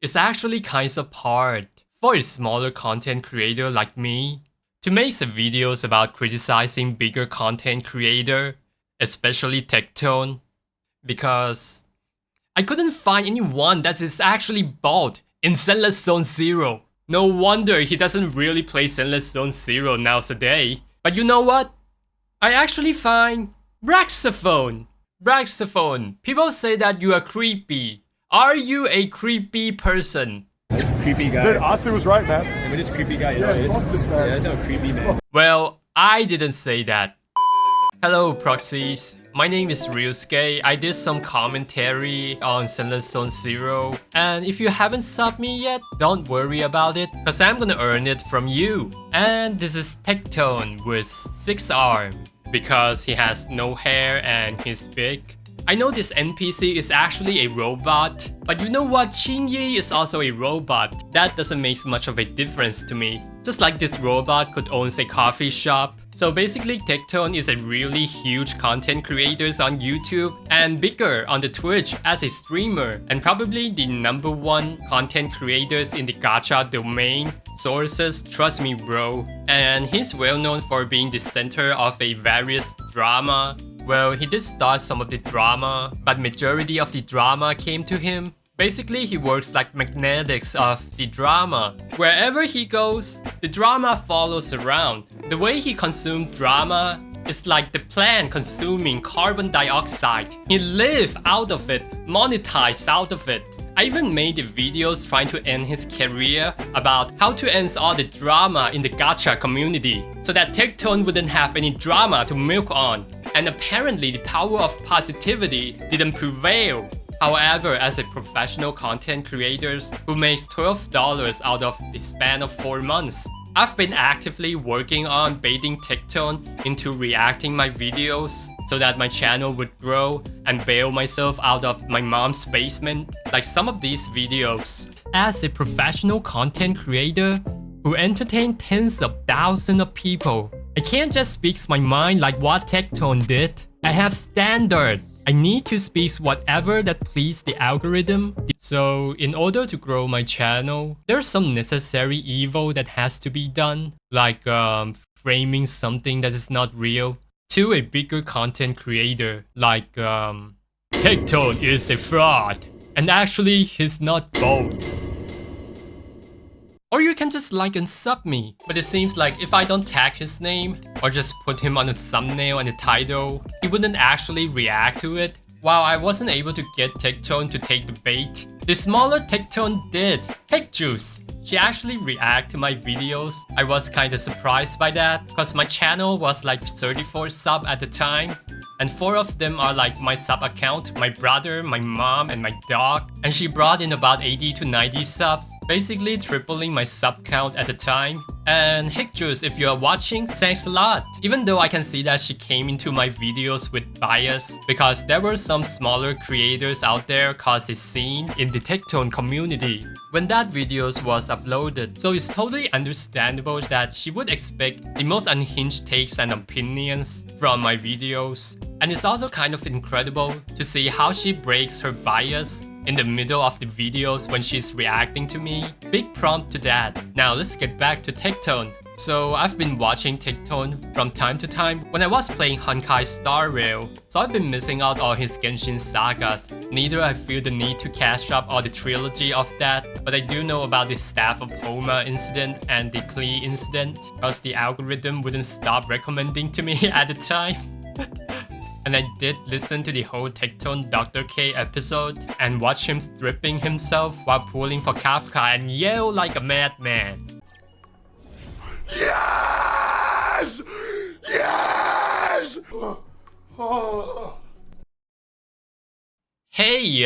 It's actually kind of hard for a smaller content creator like me to make some videos about criticizing bigger content creator, especially Tectone, because I couldn't find anyone that is actually bald in Zenless Zone Zero. No wonder he doesn't really play Zenless Zone Zero nowadays. But you know what? I actually find Braxophone. Braxophone, people say that you are creepy. Are you a creepy person? This creepy guy. Dude, Atsu was right, man. I mean, this creepy guy. Yeah, fuck this man. Yeah, that's a creepy man. Well, I didn't say that. Hello proxies, my name is Realsuke. I did some commentary on Zenless Zone Zero, and if you haven't subbed me yet, don't worry about it, cause I'm gonna earn it from you. And this is Tectone with 6 arms, because he has no hair and he's big. I know this NPC is actually a robot, but you know what, Shinyi is also a robot. That doesn't make much of a difference to me. Just like this robot could own a coffee shop. So basically Tectone is a really huge content creators on YouTube and bigger on the Twitch as a streamer, and probably the #1 content creators in the gacha domain. Sources, trust me bro. And he's well known for being the center of a various drama. Well, he did start some of the drama, but majority of the drama came to him. Basically, he works like magnetics of the drama. Wherever he goes, the drama follows around. The way he consumes drama is like the plant consuming carbon dioxide. He lives out of it, monetize out of it. I even made the videos trying to end his career about how to end all the drama in the gacha community so that Tectone wouldn't have any drama to milk on. And apparently the power of positivity didn't prevail. However, as a professional content creator who makes $12 out of the span of 4 months, I've been actively working on baiting Tectone into reacting my videos so that my channel would grow and bail myself out of my mom's basement, like some of these videos. As a professional content creator who entertain tens of thousands of people, I can't just speak my mind like what Tectone did. I have standards. I need to speak whatever that please the algorithm. So in order to grow my channel, there's some necessary evil that has to be done, like framing something that is not real to a bigger content creator, like Tectone is a fraud, and actually he's not bold. Or you can just like and sub me. But it seems like if I don't tag his name or just put him on the thumbnail and the title, he wouldn't actually react to it. While I wasn't able to get Tectone to take the bait, the smaller Tectone did. Heck Juice, she actually reacted to my videos. I was kinda surprised by that, cause my channel was like 34 sub at the time. And 4 of them are like my sub account, my brother, my mom, and my dog. And she brought in about 80 to 90 subs, basically tripling my sub count at the time. And Hick Juice, if you are watching, thanks a lot. Even though I can see that she came into my videos with bias, because there were some smaller creators out there cause a scene in the Tectone community when that videos was uploaded. So it's totally understandable that she would expect the most unhinged takes and opinions from my videos. And it's also kind of incredible to see how she breaks her bias in the middle of the videos when she's reacting to me. Big prompt to that. Now let's get back to Tectone. So I've been watching Tectone from time to time when I was playing Honkai Star Rail, so I've been missing out all his Genshin sagas. Neither I feel the need to catch up all the trilogy of that, but I do know about the Staff of Homa incident and the Klee incident, because the algorithm wouldn't stop recommending to me at the time. And I did listen to the whole Tectone Dr. K episode and watch him stripping himself while pulling for Kafka and yell like a madman. Yes! Yes! Hey,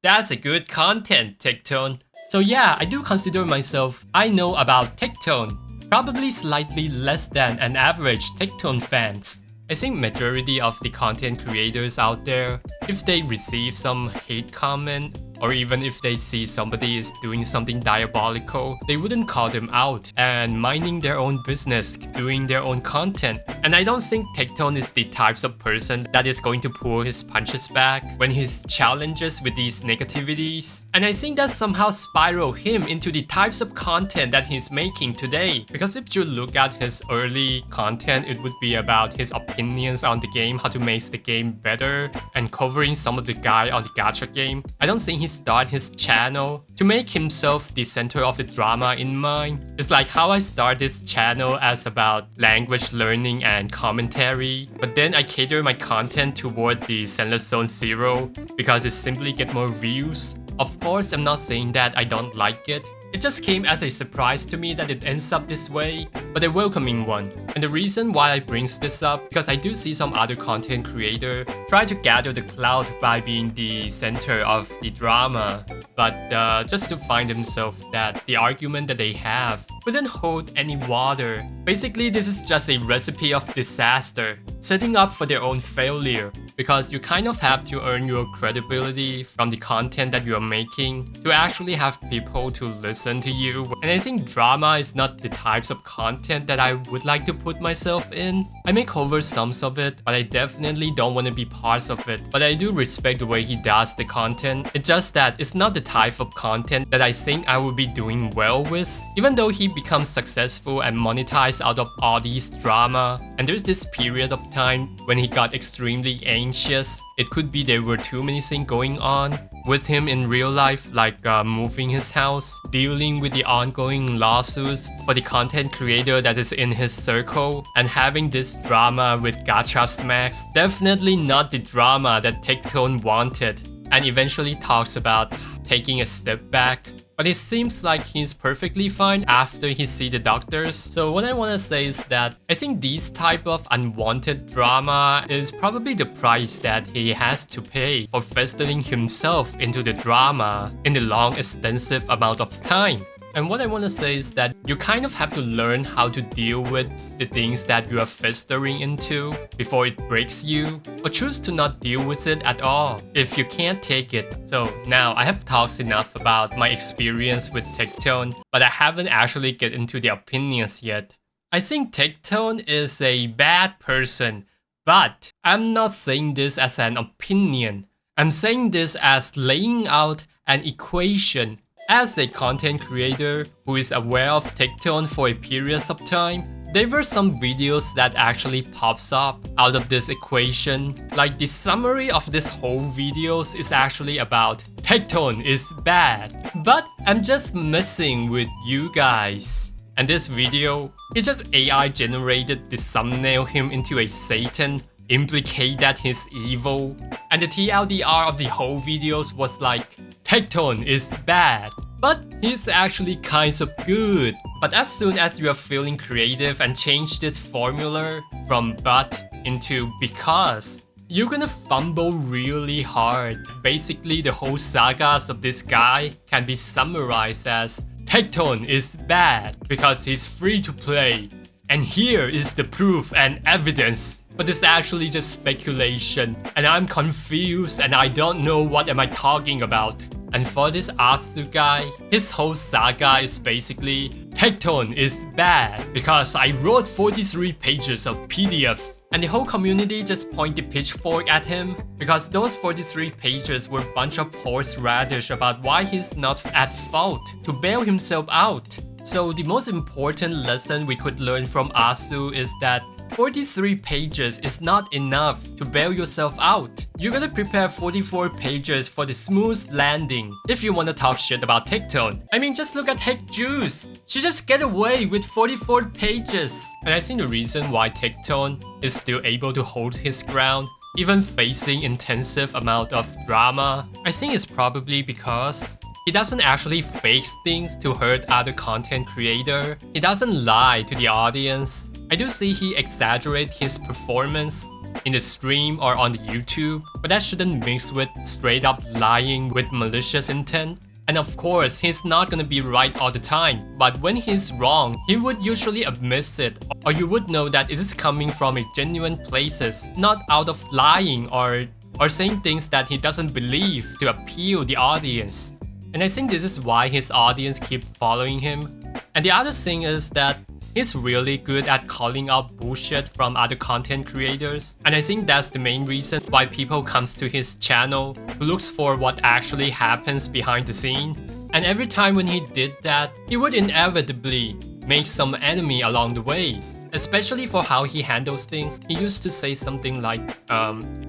that's a good content, Tectone. So yeah, I do consider myself I know about Tectone, probably slightly less than an average Tectone fans. I think majority of the content creators out there, if they receive some hate comment, or even if they see somebody is doing something diabolical, they wouldn't call them out and minding their own business, doing their own content. And I don't think Tekton is the types of person that is going to pull his punches back when he's challenges with these negativities. And I think that somehow spiral him into the types of content that he's making today. Because if you look at his early content, it would be about his opinions on the game, how to make the game better, and covering some of the guy on the gacha game. I don't think he started his channel to make himself the center of the drama in mind. It's like how I started this channel as about language learning and commentary, but then I cater my content toward the Zenless Zone Zero because it simply get more views. Of course, I'm not saying that I don't like it. It just came as a surprise to me that it ends up this way, but a welcoming one. And the reason why I brings this up, because I do see some other content creator try to gather the clout by being the center of the drama, but just to find themselves that the argument that they have wouldn't hold any water. Basically, this is just a recipe of disaster, setting up for their own failure, because you kind of have to earn your credibility from the content that you're making to actually have people to listen to you. And I think drama is not the types of content that I would like to put myself in. I may cover some of it, but I definitely don't want to be parts of it. But I do respect the way he does the content. It's just that it's not the type of content that I think I would be doing well with, even though he becomes successful and monetized out of all these drama. And there's this period of time when he got extremely anxious. It could be there were too many things going on with him in real life, like moving his house, dealing with the ongoing lawsuits for the content creator that is in his circle, and having this drama with Gacha Smacks. Definitely not the drama that Tekton wanted, and eventually talks about taking a step back. But it seems like he's perfectly fine after he sees the doctors. So what I want to say is that I think these type of unwanted drama is probably the price that he has to pay for festering himself into the drama in the long extensive amount of time. And what I want to say is that you kind of have to learn how to deal with the things that you are festering into before it breaks you, or choose to not deal with it at all if you can't take it. So now I have talked enough about my experience with Tekton, but I haven't actually get into the opinions yet. I think Tekton is a bad person, but I'm not saying this as an opinion. I'm saying this as laying out an equation. As a content creator who is aware of Tekton for a period of time, there were some videos that actually pops up out of this equation. Like the summary of this whole videos is actually about Tekton is bad, but I'm just messing with you guys. And this video, it just AI generated the thumbnail him into a Satan, implicate that he's evil. And the TLDR of the whole videos was like, Tekton is bad, but he's actually kind of good. But as soon as you are feeling creative and change this formula from but into because, you're gonna fumble really hard. Basically, the whole sagas of this guy can be summarized as Tekton is bad because he's free to play. And here is the proof and evidence. But it's actually just speculation, and I'm confused and I don't know what am I talking about. And for this Asu guy, his whole saga is basically Tekton is bad because I wrote 43 pages of PDF. And the whole community just pointed pitchfork at him because those 43 pages were a bunch of horseradish about why he's not at fault to bail himself out. So the most important lesson we could learn from Asu is that 43 pages is not enough to bail yourself out. You gotta prepare 44 pages for the smooth landing if you wanna talk shit about Tekton. I mean, just look at Heck Juice. She just get away with 44 pages. And I think the reason why Tekton is still able to hold his ground, even facing intensive amount of drama, I think it's probably because he doesn't actually fake things to hurt other content creator. He doesn't lie to the audience. I do see he exaggerates his performance in the stream or on the YouTube, but that shouldn't mix with straight up lying with malicious intent. And of course, he's not gonna be right all the time, but when he's wrong, he would usually admit it, or you would know that it is coming from a genuine places, not out of lying or or saying things that he doesn't believe to appeal the audience. And I think this is why his audience keep following him. And the other thing is that he's really good at calling out bullshit from other content creators. And I think that's the main reason why people comes to his channel who looks for what actually happens behind the scene. And every time when he did that, he would inevitably make some enemy along the way. Especially for how he handles things. He used to say something like,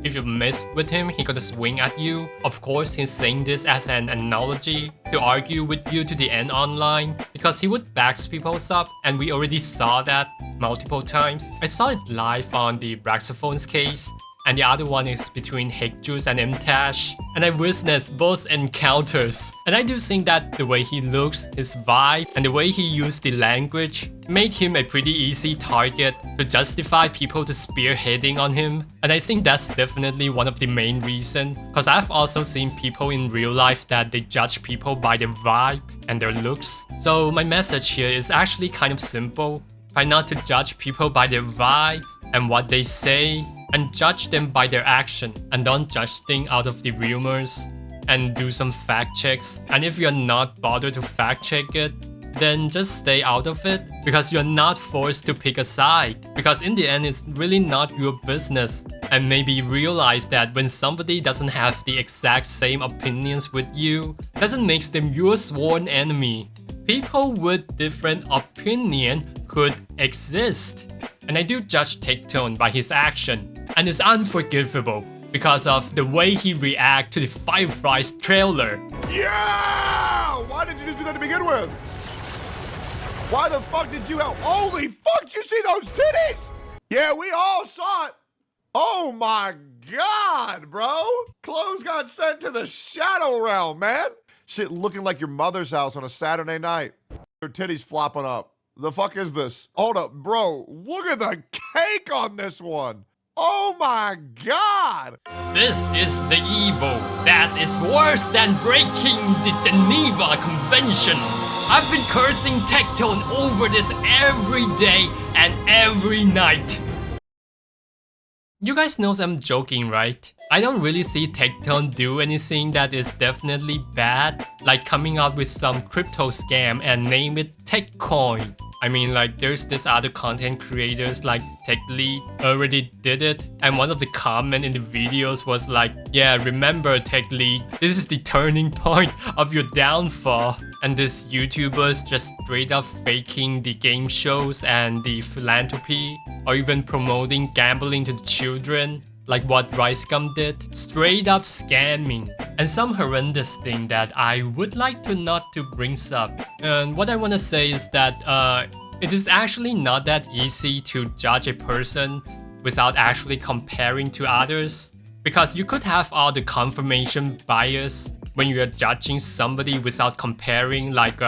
if you mess with him, he gonna swing at you. Of course, he's saying this as an analogy to argue with you to the end online, because he would back people up, and we already saw that multiple times. I saw it live on the Braxophones case, and the other one is between Hekjuice and Mtash, and I witnessed both encounters. And I do think that the way he looks, his vibe, and the way he used the language made him a pretty easy target to justify people to spearheading on him. And I think that's definitely one of the main reasons, because I've also seen people in real life that they judge people by their vibe and their looks. So my message here is actually kind of simple. Try not to judge people by their vibe and what they say, and judge them by their action, and don't judge things out of the rumors, and do some fact checks. And if you're not bothered to fact check it, then just stay out of it, because you're not forced to pick a side, because in the end it's really not your business. And maybe realize that when somebody doesn't have the exact same opinions with you, doesn't make them your sworn enemy. People with different opinion could exist. And I do judge Tectone by his action, and it's unforgivable because of the way he reacted to the Fireflies trailer. Yeah! Why did you just do that to begin with? Why the fuck did you help? Holy fuck, did you see those titties? Yeah, we all saw it. Oh my God, bro. Clothes got sent to the shadow realm, man. Shit looking like your mother's house on a Saturday night. Her titties flopping up. The fuck is this? Hold up, bro. Look at the cake on this one. Oh my God. This is the evil that is worse than breaking the Geneva Convention. I've been cursing Tectone over this every day and every night. You guys know I'm joking, right? I don't really see Tectone do anything that is definitely bad, like coming out with some crypto scam and name it TechCoin. I mean, like, there's this other content creators like TechLead already did it, and one of the comments in the videos was like, yeah, remember TechLead, this is the turning point of your downfall. And this YouTubers just straight up faking the game shows and the philanthropy, or even promoting gambling to the children, like what RYU did. Straight up scamming. And some horrendous thing that I would like to not to bring up. And what I want to say is that it is actually not that easy to judge a person without actually comparing to others. Because you could have all the confirmation bias when you are judging somebody without comparing, like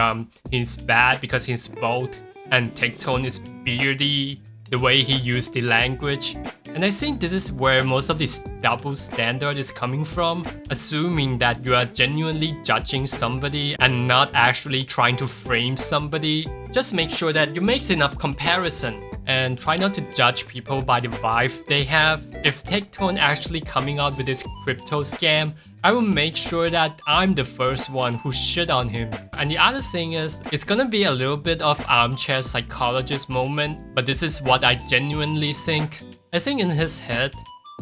he's bad because he's bald and Tectone is beardy, the way he used the language. And I think this is where most of this double standard is coming from, assuming that you are genuinely judging somebody and not actually trying to frame somebody. Just make sure that you make enough comparison and try not to judge people by the vibe they have. If Tectone actually coming out with this crypto scam, I will make sure that I'm the first one who shit on him. And the other thing is, it's gonna be a little bit of armchair psychologist moment, but this is what I genuinely think. I think in his head,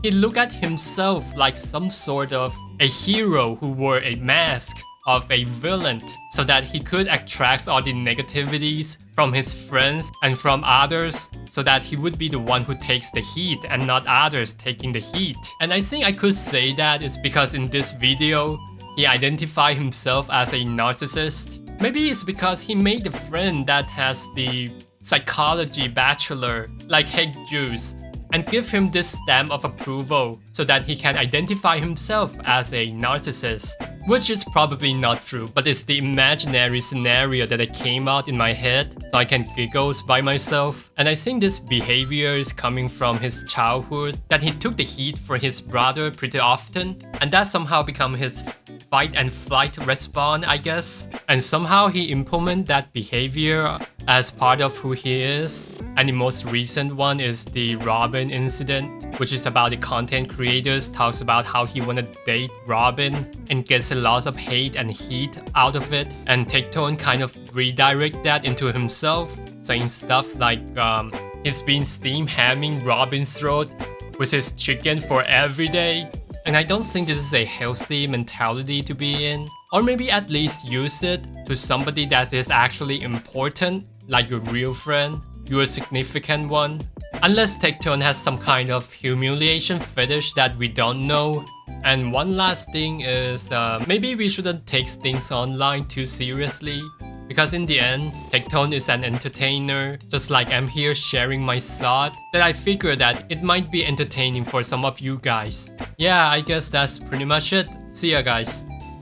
he looked at himself like some sort of a hero who wore a mask of a villain so that he could attract all the negativities from his friends and from others, so that he would be the one who takes the heat and not others taking the heat. And I think I could say that it's because in this video, he identified himself as a narcissist. Maybe it's because he made a friend that has the psychology bachelor, like Hekjuice, and give him this stamp of approval so that he can identify himself as a narcissist. Which is probably not true, but it's the imaginary scenario that I came out in my head so I can giggle by myself. And I think this behavior is coming from his childhood, that he took the heat for his brother pretty often, and that somehow become his fight and flight respawn, I guess. And somehow he implemented that behavior as part of who he is. And the most recent one is the Robin incident, which is about the content creators talks about how he wanna date Robin and gets a lot of hate and heat out of it. And Tectone kind of redirect that into himself, saying stuff like he's been steam hamming Robin's throat with his chicken for every day. And I don't think this is a healthy mentality to be in. Or maybe at least use it to somebody that is actually important, like your real friend, your significant one. Unless Tectone has some kind of humiliation fetish that we don't know. And one last thing is maybe we shouldn't take things online too seriously. Because in the end, Tectone is an entertainer, just like I'm here sharing my thought, that I figure that it might be entertaining for some of you guys. Yeah, I guess that's pretty much it. See ya guys.